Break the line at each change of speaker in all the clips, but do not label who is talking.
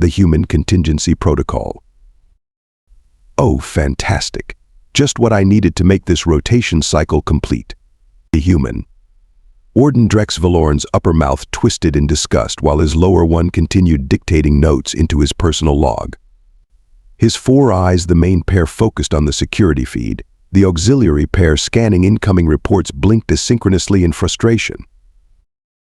the human Contingency Protocol. Oh, fantastic. Just what I needed to make this rotation cycle complete. The human. Warden Drex Valorn's upper mouth twisted in disgust while his lower one continued dictating notes into his personal log. His four eyes, the main pair focused on the security feed, the auxiliary pair scanning incoming reports, blinked asynchronously in frustration.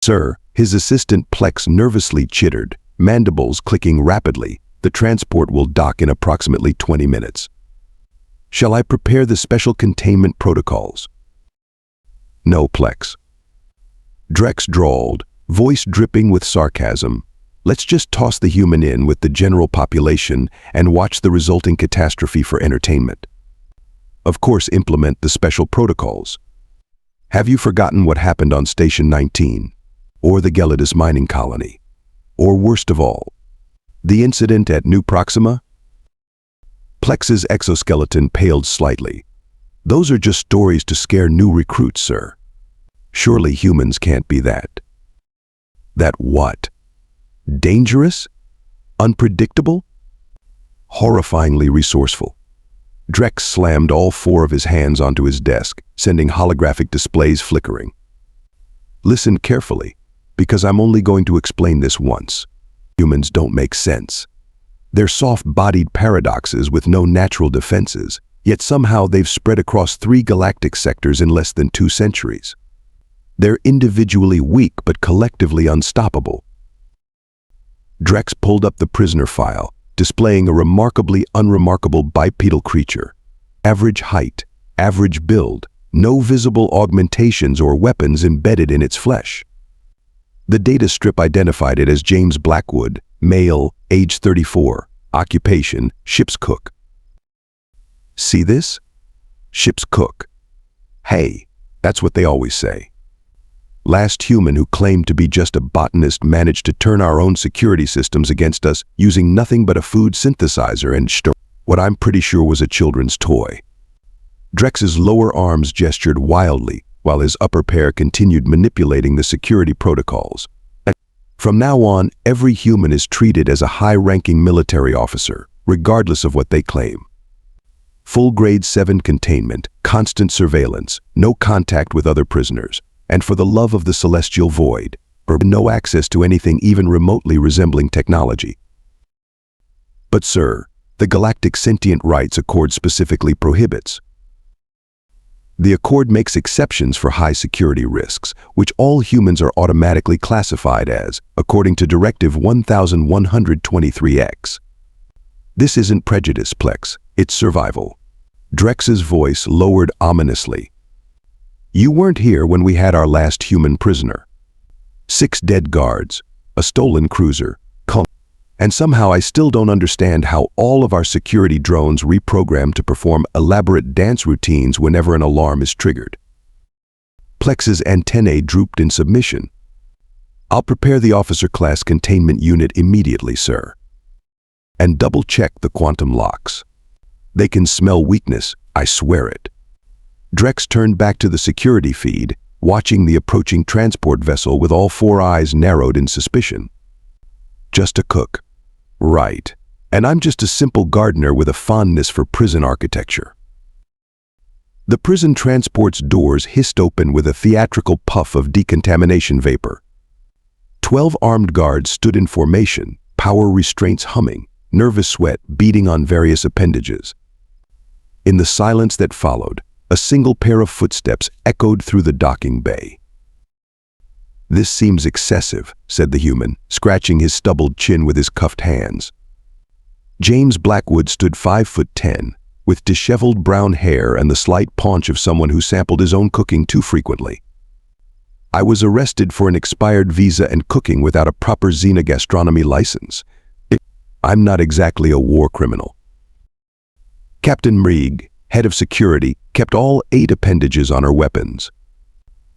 "Sir," his assistant Plex nervously chittered, mandibles clicking rapidly, "the transport will dock in approximately 20 minutes. Shall I prepare the special containment protocols?" "No, Plex." Drex drawled, voice dripping with sarcasm. "Let's just toss the human in with the general population and watch the resulting catastrophe for entertainment. Of course, implement the special protocols. Have you forgotten what happened on Station 19? Or the Galactic mining colony? Or worst of all, the incident at New Proxima?" Plex's exoskeleton paled slightly. "Those are just stories to scare new recruits, sir. Surely humans can't be that." "That what? Dangerous? Unpredictable? Horrifyingly resourceful." Drex slammed all four of his hands onto his desk, sending holographic displays flickering. "Listen carefully, because I'm only going to explain this once. Humans don't make sense. They're soft-bodied paradoxes with no natural defenses, yet somehow they've spread across 3 galactic sectors in less than 2 centuries. They're individually weak but collectively unstoppable." Drex pulled up the prisoner file, displaying a remarkably unremarkable bipedal creature. Average height, average build, no visible augmentations or weapons embedded in its flesh. The data strip identified it as James Blackwood, male, age 34, occupation, ship's cook. "See this? Ship's cook. Hey, that's what they always say. Last human who claimed to be just a botanist managed to turn our own security systems against us using nothing but a food synthesizer and what I'm pretty sure was a children's toy." Drex's lower arms gestured wildly, while his upper pair continued manipulating the security protocols. "From now on, every human is treated as a high-ranking military officer, regardless of what they claim. Full grade 7 containment, constant surveillance, no contact with other prisoners, and for the love of the celestial void, no access to anything even remotely resembling technology." "But sir, the Galactic Sentient Rights Accord specifically prohibits." "The Accord makes exceptions for high security risks, which all humans are automatically classified as, according to Directive 1123X. This isn't prejudice, Plex, it's survival." Drex's voice lowered ominously. "You weren't here when we had our last human prisoner. 6 dead guards, a stolen cruiser, and somehow I still don't understand how all of our security drones reprogram to perform elaborate dance routines whenever an alarm is triggered." Plex's antennae drooped in submission. "I'll prepare the officer class containment unit immediately, sir. And double-check the quantum locks. They can smell weakness, I swear it." Drex turned back to the security feed, watching the approaching transport vessel with all 4 eyes narrowed in suspicion. "Just a cook. Right. And I'm just a simple gardener with a fondness for prison architecture." The prison transport's doors hissed open with a theatrical puff of decontamination vapor. 12 armed guards stood in formation, power restraints humming, nervous sweat beading on various appendages. In the silence that followed, a single pair of footsteps echoed through the docking bay. "This seems excessive," said the human, scratching his stubbled chin with his cuffed hands. James Blackwood stood 5'10", with disheveled brown hair and the slight paunch of someone who sampled his own cooking too frequently. "I was arrested for an expired visa and cooking without a proper xenogastronomy license. I'm not exactly a war criminal." Captain Mrieg, head of security, kept all 8 appendages on her weapons.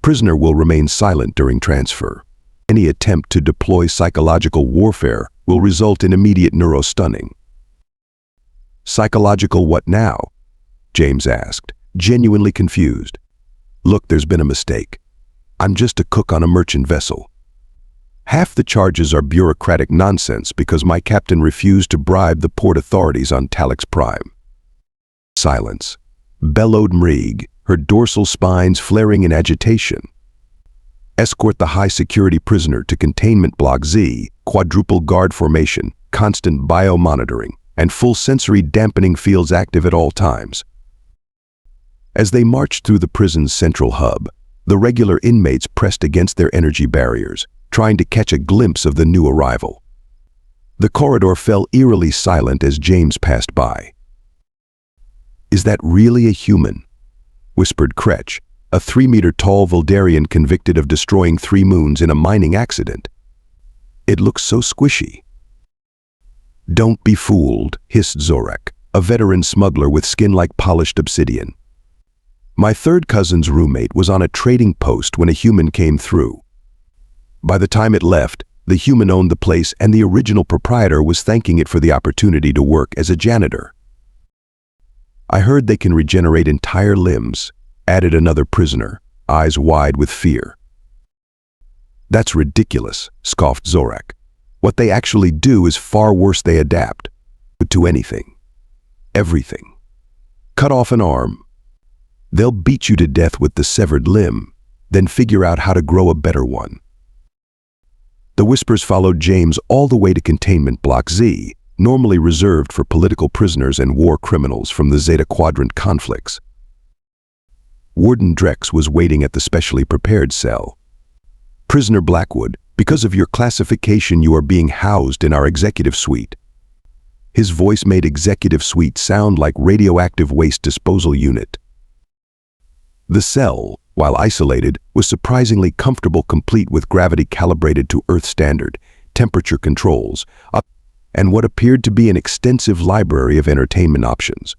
"Prisoner will remain silent during transfer. Any attempt to deploy psychological warfare will result in immediate neurostunning." "Psychological what now?" James asked, genuinely confused. "Look, there's been a mistake. I'm just a cook on a merchant vessel." Half the charges are bureaucratic nonsense because my captain refused to bribe the port authorities on Talix Prime. Silence. Bellowed Mrieg, her dorsal spines flaring in agitation. Escort the high-security prisoner to Containment Block Z, quadruple guard formation, constant biomonitoring, and full sensory dampening fields active at all times. As they marched through the prison's central hub, the regular inmates pressed against their energy barriers, trying to catch a glimpse of the new arrival. The corridor fell eerily silent as James passed by. "Is that really a human?" whispered Kretch, a 3-meter-tall Vuldarian convicted of destroying 3 moons in a mining accident. "It looks so squishy." "Don't be fooled," hissed Zorak, a veteran smuggler with skin like polished obsidian. "My third cousin's roommate was on a trading post when a human came through. By the time it left, the human owned the place and the original proprietor was thanking it for the opportunity to work as a janitor." "I heard they can regenerate entire limbs," added another prisoner, eyes wide with fear. "That's ridiculous," scoffed Zorak. "What they actually do is far worse. They adapt to anything. Everything. Cut off an arm. They'll beat you to death with the severed limb, then figure out how to grow a better one." The whispers followed James all the way to Containment Block Z, normally reserved for political prisoners and war criminals from the Zeta Quadrant conflicts. Warden Drex was waiting at the specially prepared cell. "Prisoner Blackwood, because of your classification you are being housed in our executive suite." His voice made executive suite sound like radioactive waste disposal unit. The cell, while isolated, was surprisingly comfortable, complete with gravity calibrated to Earth standard, temperature controls, and what appeared to be an extensive library of entertainment options.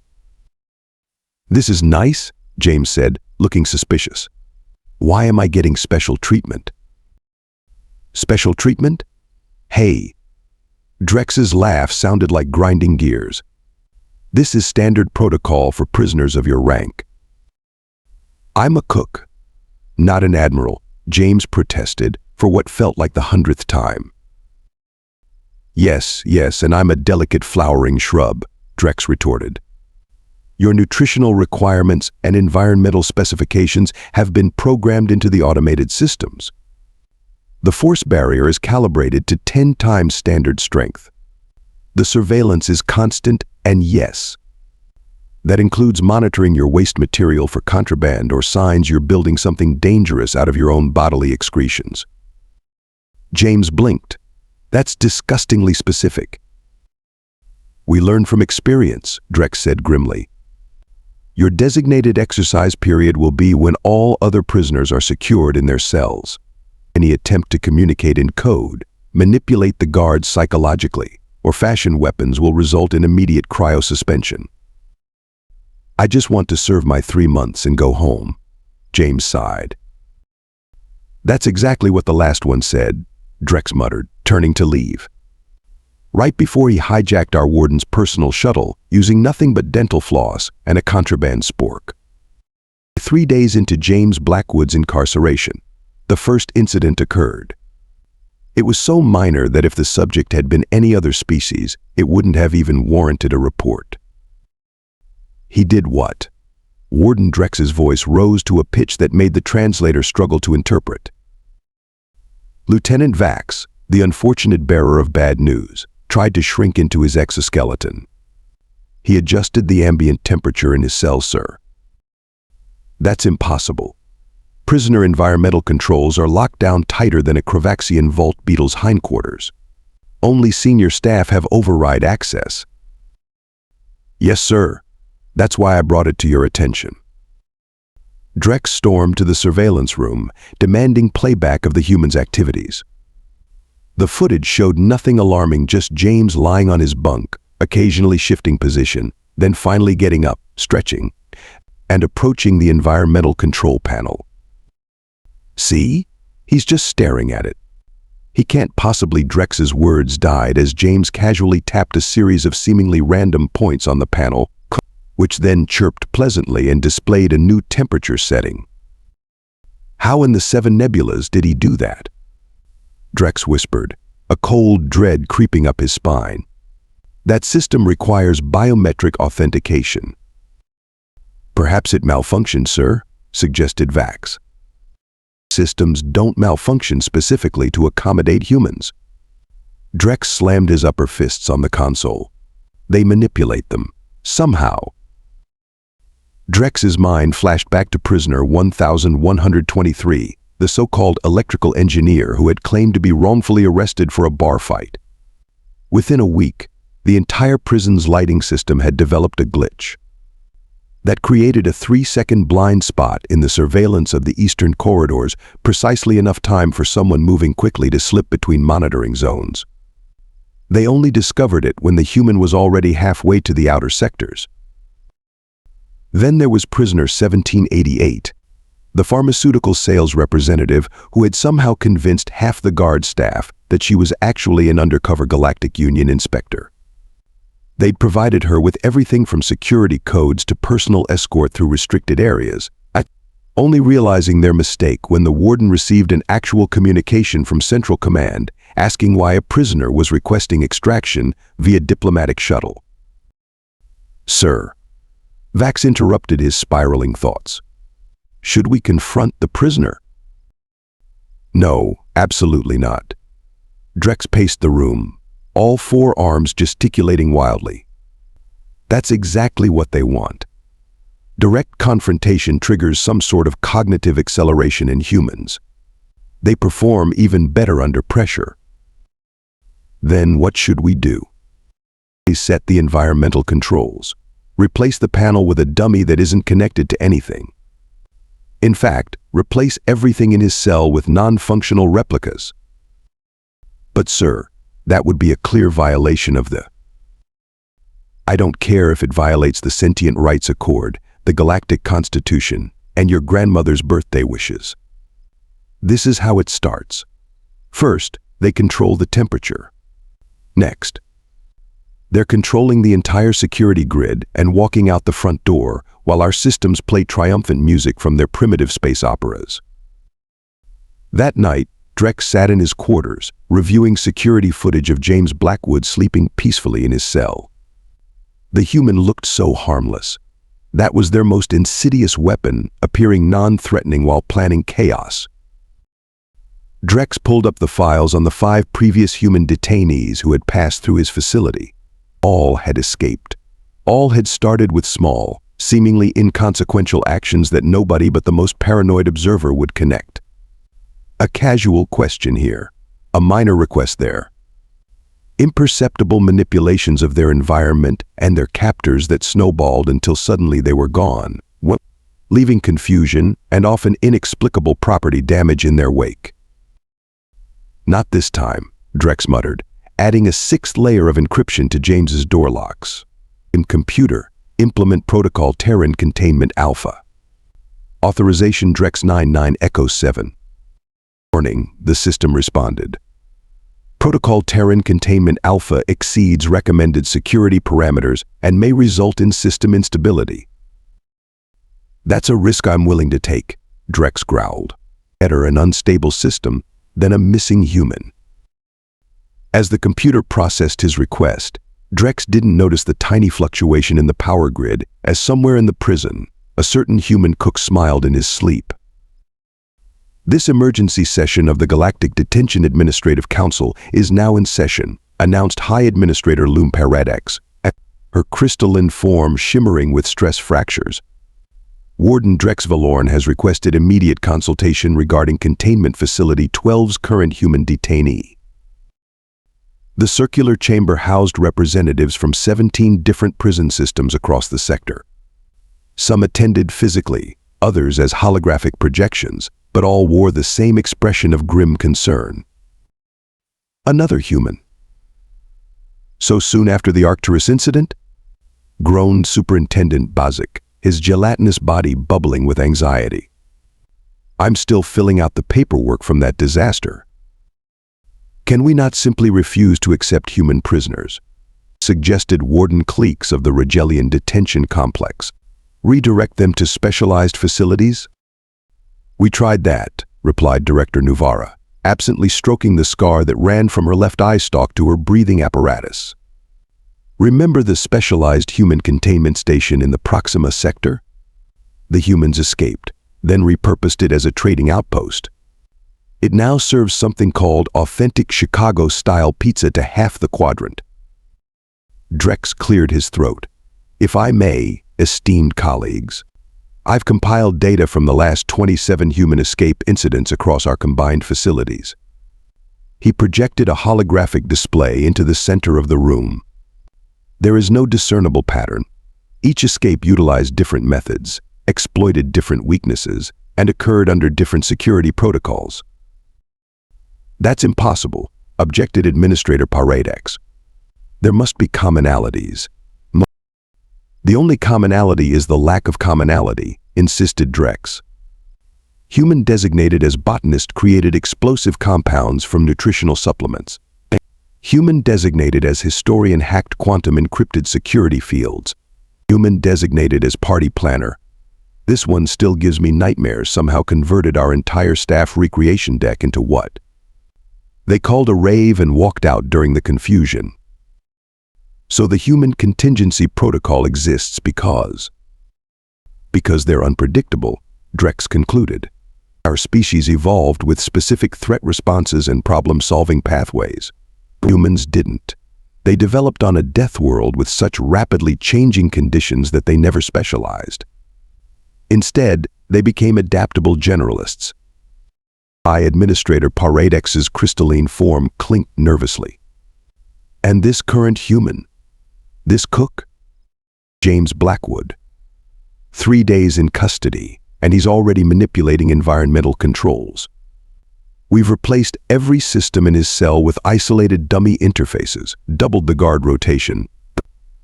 "This is nice," James said, looking suspicious. "Why am I getting special treatment?" "Special treatment? Hey." Drex's laugh sounded like grinding gears. "This is standard protocol for prisoners of your rank." "I'm a cook, not an admiral," James protested for what felt like the 100th time. Yes, and I'm a delicate flowering shrub," Drex retorted. "Your nutritional requirements and environmental specifications have been programmed into the automated systems. The force barrier is calibrated to 10 times standard strength. The surveillance is constant, and yes, that includes monitoring your waste material for contraband or signs you're building something dangerous out of your own bodily excretions." James blinked. "That's disgustingly specific." "We learn from experience," Drex said grimly. "Your designated exercise period will be when all other prisoners are secured in their cells. Any attempt to communicate in code, manipulate the guards psychologically, or fashion weapons will result in immediate cryosuspension." "I just want to serve my 3 months and go home," James sighed. "That's exactly what the last one said," Drex muttered, turning to leave. "Right before he hijacked our warden's personal shuttle, using nothing but dental floss and a contraband spork." 3 days into James Blackwood's incarceration, the first incident occurred. It was so minor that if the subject had been any other species, it wouldn't have even warranted a report. "He did what?" Warden Drex's voice rose to a pitch that made the translator struggle to interpret. "Lieutenant Vax, the unfortunate bearer of bad news, tried to shrink into his exoskeleton. He adjusted the ambient temperature in his cell, sir." "That's impossible. Prisoner environmental controls are locked down tighter than a Cravaxian vault beetle's hindquarters. Only senior staff have override access." "Yes, sir. That's why I brought it to your attention." Drex stormed to the surveillance room, demanding playback of the human's activities. The footage showed nothing alarming, just James lying on his bunk, occasionally shifting position, then finally getting up, stretching, and approaching the environmental control panel. "See? He's just staring at it." "He can't possibly." Drex's words died as James casually tapped a series of seemingly random points on the panel, which then chirped pleasantly and displayed a new temperature setting. "How in the 7 nebulas did he do that?" Drex whispered, a cold dread creeping up his spine. That system requires biometric authentication. Perhaps it malfunctioned, sir, suggested Vax. Systems don't malfunction specifically to accommodate humans. Drex slammed his upper fists on the console. They manipulate them, somehow. Drex's mind flashed back to prisoner 1123, the so-called electrical engineer who had claimed to be wrongfully arrested for a bar fight. Within a week, the entire prison's lighting system had developed a glitch that created a 3-second blind spot in the surveillance of the eastern corridors, precisely enough time for someone moving quickly to slip between monitoring zones. They only discovered it when the human was already halfway to the outer sectors. Then there was prisoner 1788, the pharmaceutical sales representative who had somehow convinced half the guard staff that she was actually an undercover Galactic Union inspector. They'd provided her with everything from security codes to personal escort through restricted areas, only realizing their mistake when the warden received an actual communication from Central Command asking why a prisoner was requesting extraction via diplomatic shuttle. Sir, Vax interrupted his spiraling thoughts. Should we confront the prisoner? No, absolutely not. Drex paced the room, all 4 arms gesticulating wildly. That's exactly what they want. Direct confrontation triggers some sort of cognitive acceleration in humans. They perform even better under pressure. Then what should we do? Set the environmental controls. Replace the panel with a dummy that isn't connected to anything. In fact, replace everything in his cell with non-functional replicas. But sir, that would be a clear violation of the... I don't care if it violates the Sentient Rights Accord, the Galactic Constitution, and your grandmother's birthday wishes. This is how it starts. First, they control the temperature. Next, they're controlling the entire security grid and walking out the front door while our systems play triumphant music from their primitive space operas. That night, Drex sat in his quarters, reviewing security footage of James Blackwood sleeping peacefully in his cell. The human looked so harmless. That was their most insidious weapon, appearing non-threatening while planning chaos. Drex pulled up the files on the 5 previous human detainees who had passed through his facility. All had escaped. All had started with small, seemingly inconsequential actions that nobody but the most paranoid observer would connect. A casual question here, a minor request there. Imperceptible manipulations of their environment and their captors that snowballed until suddenly they were gone, leaving confusion and often inexplicable property damage in their wake. Not this time, Drex muttered, adding a 6th layer of encryption to James's door locks. In computer, implement protocol Terran containment alpha. Authorization Drex 99 Echo 7. Warning, the system responded. Protocol Terran containment alpha exceeds recommended security parameters and may result in system instability. That's a risk I'm willing to take, Drex growled. Better an unstable system than a missing human. As the computer processed his request, Drex didn't notice the tiny fluctuation in the power grid as somewhere in the prison, a certain human cook smiled in his sleep. This emergency session of the Galactic Detention Administrative Council is now in session, announced High Administrator Loom Paradex, her crystalline form shimmering with stress fractures. Warden Drex Valorn has requested immediate consultation regarding Containment Facility 12's current human detainee. The circular chamber housed representatives from 17 different prison systems across the sector. Some attended physically, others as holographic projections, but all wore the same expression of grim concern. Another human. So soon after the Arcturus incident? Groaned Superintendent Bazik, his gelatinous body bubbling with anxiety. I'm still filling out the paperwork from that disaster. Can we not simply refuse to accept human prisoners? Suggested Warden Cleeks of the Regellian Detention Complex. Redirect them to specialized facilities? We tried that, replied Director Nuvara, absently stroking the scar that ran from her left eye stalk to her breathing apparatus. Remember the specialized human containment station in the Proxima sector? The humans escaped, then repurposed it as a trading outpost. It now serves something called authentic Chicago-style pizza to half the quadrant. Drex cleared his throat. If I may, esteemed colleagues, I've compiled data from the last 27 human escape incidents across our combined facilities. He projected a holographic display into the center of the room. There is no discernible pattern. Each escape utilized different methods, exploited different weaknesses, and occurred under different security protocols. That's impossible, objected Administrator Paradex. There must be commonalities. The only commonality is the lack of commonality, insisted Drex. Human designated as botanist created explosive compounds from nutritional supplements. Human designated as historian hacked quantum encrypted security fields. Human designated as party planner. This one still gives me nightmares, somehow converted our entire staff recreation deck into what? They called a rave and walked out during the confusion. So the human contingency protocol exists because they're unpredictable, Drex concluded. Our species evolved with specific threat responses and problem-solving pathways. Humans didn't. They developed on a death world with such rapidly changing conditions that they never specialized. Instead, they became adaptable generalists. Administrator Paradex's crystalline form clinked nervously. And this current human? This cook? James Blackwood. 3 days in custody, and he's already manipulating environmental controls. We've replaced every system in his cell with isolated dummy interfaces, doubled the guard rotation,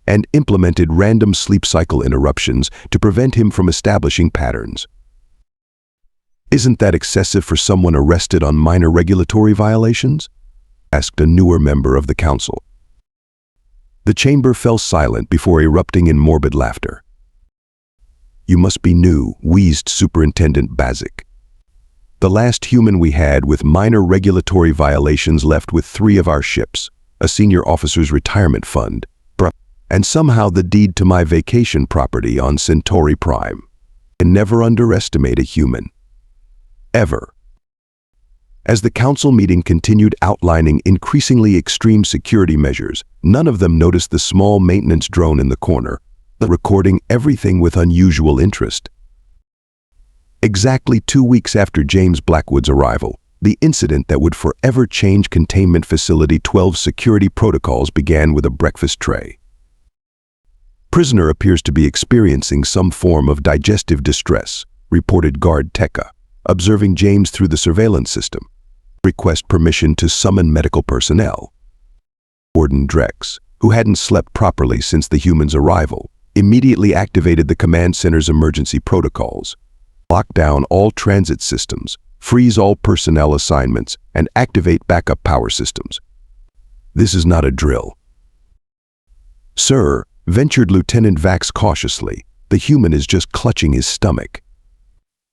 and implemented random sleep cycle interruptions to prevent him from establishing patterns. Isn't that excessive for someone arrested on minor regulatory violations? Asked a newer member of the council. The chamber fell silent before erupting in morbid laughter. You must be new, wheezed Superintendent Bazik. The last human we had with minor regulatory violations left with 3 of our ships, a senior officer's retirement fund, and somehow the deed to my vacation property on Centauri Prime. And never underestimate a human. Ever. As the council meeting continued outlining increasingly extreme security measures, none of them noticed the small maintenance drone in the corner, recording everything with unusual interest. Exactly 2 weeks after James Blackwood's arrival, the incident that would forever change Containment Facility 12's security protocols began with a breakfast tray. Prisoner appears to be experiencing some form of digestive distress, reported Guard Tekka, observing James through the surveillance system. Request permission to summon medical personnel. Warden Drex, who hadn't slept properly since the human's arrival, immediately activated the command center's emergency protocols, lock down all transit systems, freeze all personnel assignments, and activate backup power systems. This is not a drill. Sir, ventured Lieutenant Vax cautiously, the human is just clutching his stomach.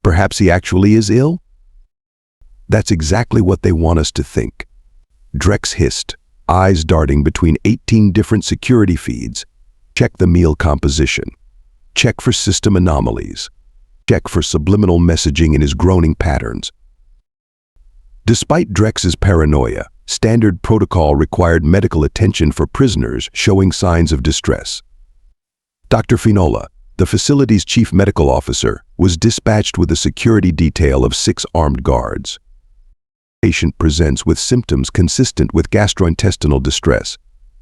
Perhaps he actually is ill? That's exactly what they want us to think. Drex hissed, eyes darting between 18 different security feeds. Check the meal composition. Check for system anomalies. Check for subliminal messaging in his groaning patterns. Despite Drex's paranoia, standard protocol required medical attention for prisoners showing signs of distress. Dr. Finola, the facility's chief medical officer, was dispatched with a security detail of 6 armed guards. Patient presents with symptoms consistent with gastrointestinal distress.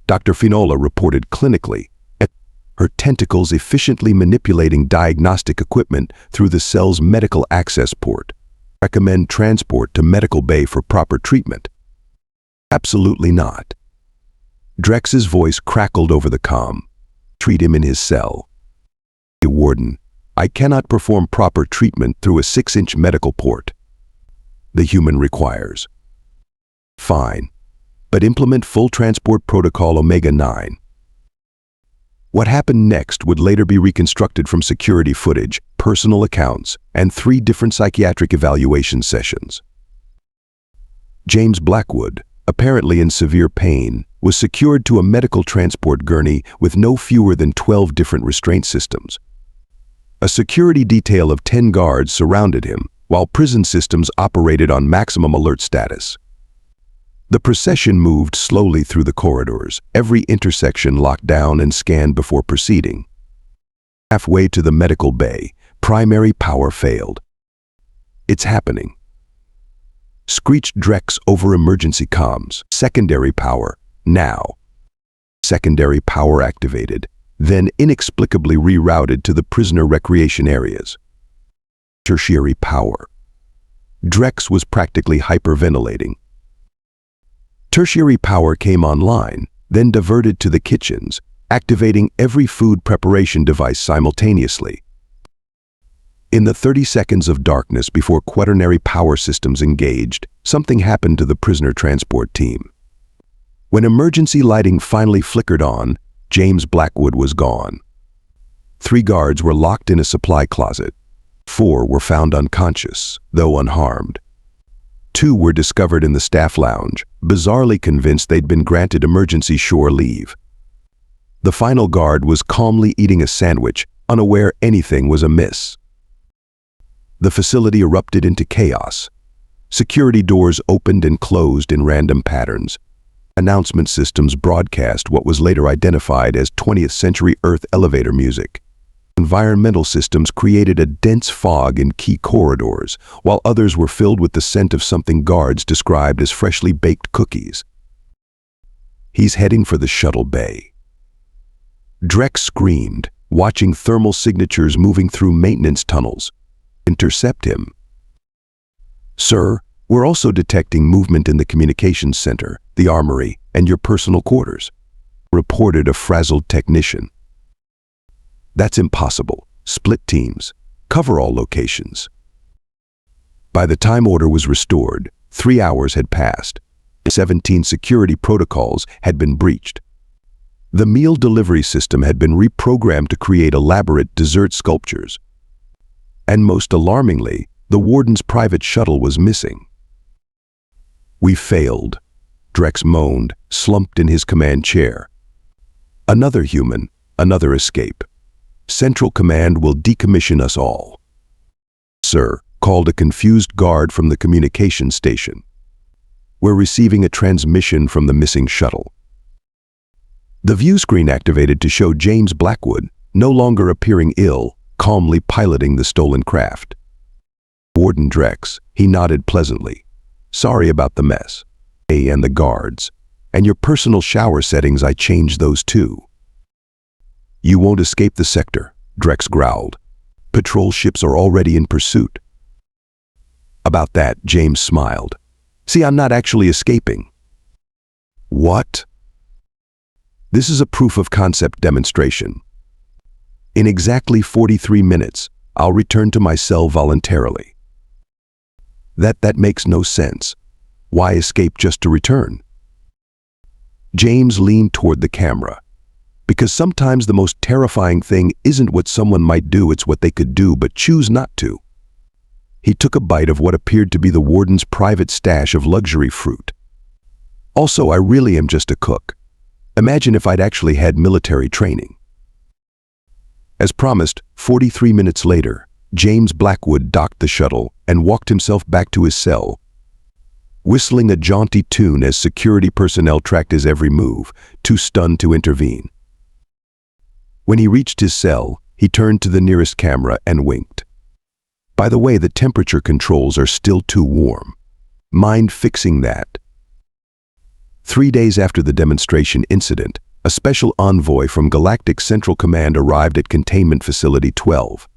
Dr. Finola reported clinically, her tentacles efficiently manipulating diagnostic equipment through the cell's medical access port. Recommend transport to medical bay for proper treatment. Absolutely not. Drex's voice crackled over the comm. Treat him in his cell. Warden, I cannot perform proper treatment through a 6-inch medical port. The human requires. Fine, but implement full transport protocol Omega-9. What happened next would later be reconstructed from security footage, personal accounts, and 3 different psychiatric evaluation sessions. James Blackwood, apparently in severe pain, was secured to a medical transport gurney with no fewer than 12 different restraint systems. A security detail of 10 guards surrounded him, while prison systems operated on maximum alert status. The procession moved slowly through the corridors, every intersection locked down and scanned before proceeding. Halfway to the medical bay, primary power failed. "It's happening," screeched Drex over emergency comms. "Secondary power, now." Secondary power activated, then inexplicably rerouted to the prisoner recreation areas. Tertiary power. Drex was practically hyperventilating. Tertiary power came online, then diverted to the kitchens, activating every food preparation device simultaneously. In the 30 seconds of darkness before quaternary power systems engaged, something happened to the prisoner transport team. When emergency lighting finally flickered on, James Blackwood was gone. 3 guards were locked in a supply closet. 4 were found unconscious, though unharmed. 2 were discovered in the staff lounge, bizarrely convinced they'd been granted emergency shore leave. The final guard was calmly eating a sandwich, unaware anything was amiss. The facility erupted into chaos. Security doors opened and closed in random patterns. Announcement systems broadcast what was later identified as 20th century Earth elevator music. Environmental systems created a dense fog in key corridors, while others were filled with the scent of something guards described as freshly baked cookies. "He's heading for the shuttle bay." Drex screamed, watching thermal signatures moving through maintenance tunnels. "Intercept him." "Sir, we're also detecting movement in the communications center, the armory, and your personal quarters," reported a frazzled technician. "That's impossible. Split teams. Cover all locations." By the time order was restored, 3 hours had passed. 17 security protocols had been breached. The meal delivery system had been reprogrammed to create elaborate dessert sculptures. And most alarmingly, the warden's private shuttle was missing. "We failed," Drex moaned, slumped in his command chair. "Another human, another escape. Central Command will decommission us all." "Sir," called a confused guard from the communication station. "We're receiving a transmission from the missing shuttle." The view screen activated to show James Blackwood, no longer appearing ill, calmly piloting the stolen craft. "Warden Drex," he nodded pleasantly. "Sorry about the mess. And the guards. And your personal shower settings, I changed those too." "You won't escape the sector," Drex growled. "Patrol ships are already in pursuit." About that, James smiled. "See, I'm not actually escaping." "What?" "This is a proof of concept demonstration. In exactly 43 minutes, I'll return to my cell voluntarily." That makes no sense. Why escape just to return?" James leaned toward the camera. "Because sometimes the most terrifying thing isn't what someone might do, it's what they could do but choose not to." He took a bite of what appeared to be the warden's private stash of luxury fruit. "Also, I really am just a cook. Imagine if I'd actually had military training." As promised, 43 minutes later, James Blackwood docked the shuttle and walked himself back to his cell, whistling a jaunty tune as security personnel tracked his every move, too stunned to intervene. When he reached his cell, he turned to the nearest camera and winked. "By the way, the temperature controls are still too warm. Mind fixing that?" 3 days after the demonstration incident, a special envoy from Galactic Central Command arrived at Containment Facility 12.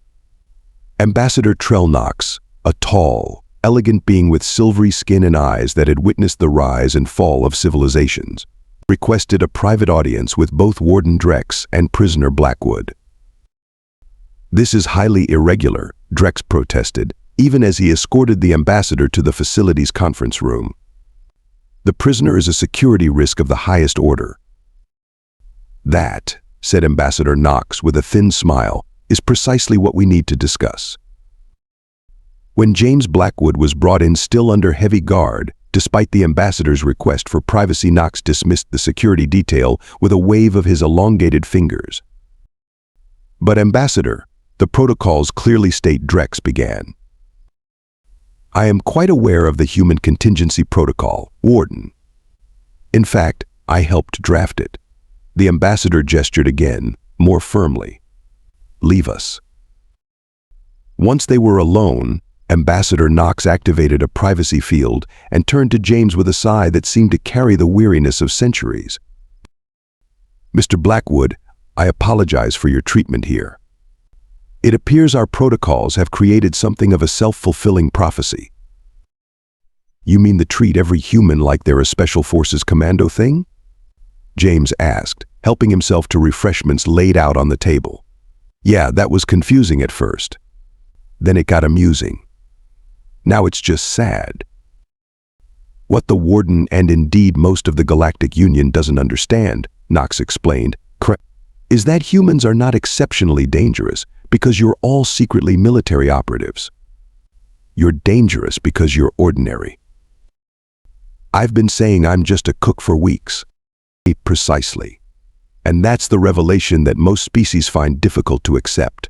Ambassador Trellnox, a tall, elegant being with silvery skin and eyes that had witnessed the rise and fall of civilizations, requested a private audience with both Warden Drex and prisoner Blackwood. "This is highly irregular," Drex protested, even as he escorted the ambassador to the facility's conference room. "The prisoner is a security risk of the highest order." "That," said Ambassador Knox with a thin smile, "is precisely what we need to discuss." When James Blackwood was brought in still under heavy guard, Despite the ambassador's request for privacy, Knox dismissed the security detail with a wave of his elongated fingers. "But Ambassador, the protocols clearly state," Drex began. "I am quite aware of the Human Contingency Protocol, Warden. In fact, I helped draft it." The ambassador gestured again, more firmly. "Leave us." Once they were alone, Ambassador Knox activated a privacy field and turned to James with a sigh that seemed to carry the weariness of centuries. "Mr. Blackwood, I apologize for your treatment here. It appears our protocols have created something of a self-fulfilling prophecy." "You mean to treat every human like they're a Special Forces commando thing?" James asked, helping himself to refreshments laid out on the table. "Yeah, that was confusing at first. Then it got amusing. Now it's just sad. What the Warden and indeed most of the Galactic Union doesn't understand," Knox explained, "is that humans are not exceptionally dangerous because you're all secretly military operatives. You're dangerous because you're ordinary. I've been saying I'm just a cook for weeks." "Precisely. And that's the revelation that most species find difficult to accept."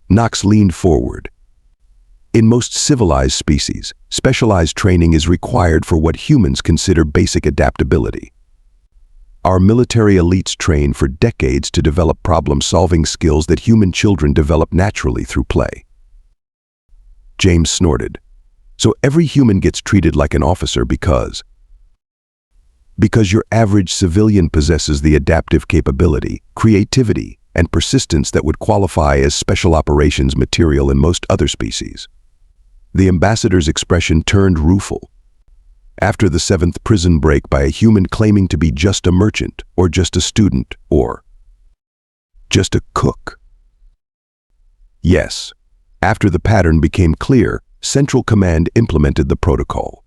Knox leaned forward. "In most civilized species, specialized training is required for what humans consider basic adaptability. Our military elites train for decades to develop problem-solving skills that human children develop naturally through play." James snorted. "So every human gets treated like an officer because your average civilian possesses the adaptive capability, creativity, and persistence that would qualify as special operations material in most other species." The ambassador's expression turned rueful. After the 7th prison break by a human claiming to be just a merchant, or just a student, or just a cook. Yes, after the pattern became clear, Central Command implemented the protocol.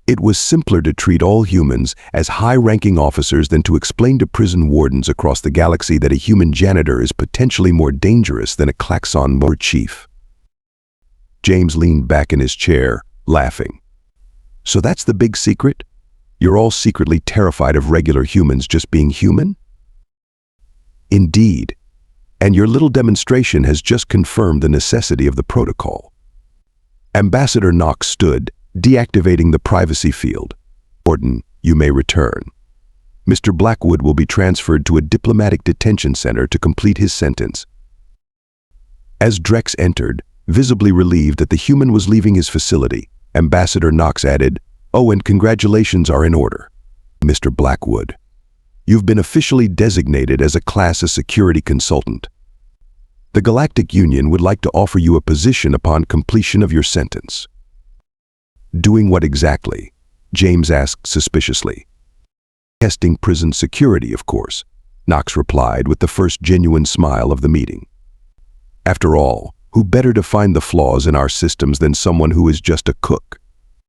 It was simpler to treat all humans as high-ranking officers than to explain to prison wardens across the galaxy that a human janitor is potentially more dangerous than a klaxon war chief. James leaned back in his chair, laughing. "So that's the big secret? You're all secretly terrified of regular humans just being human?" "Indeed. And your little demonstration has just confirmed the necessity of the protocol." Ambassador Knox stood, deactivating the privacy field. "Warden, you may return. Mr. Blackwood will be transferred to a diplomatic detention center to complete his sentence." As Drex entered, visibly relieved that the human was leaving his facility, Ambassador Knox added, "Oh, and congratulations are in order. Mr. Blackwood, you've been officially designated as a Class A security consultant. The Galactic Union would like to offer you a position upon completion of your sentence." "Doing what exactly?" James asked suspiciously. "Testing prison security, of course," Knox replied with the first genuine smile of the meeting. "After all, who better to find the flaws in our systems than someone who is just a cook?"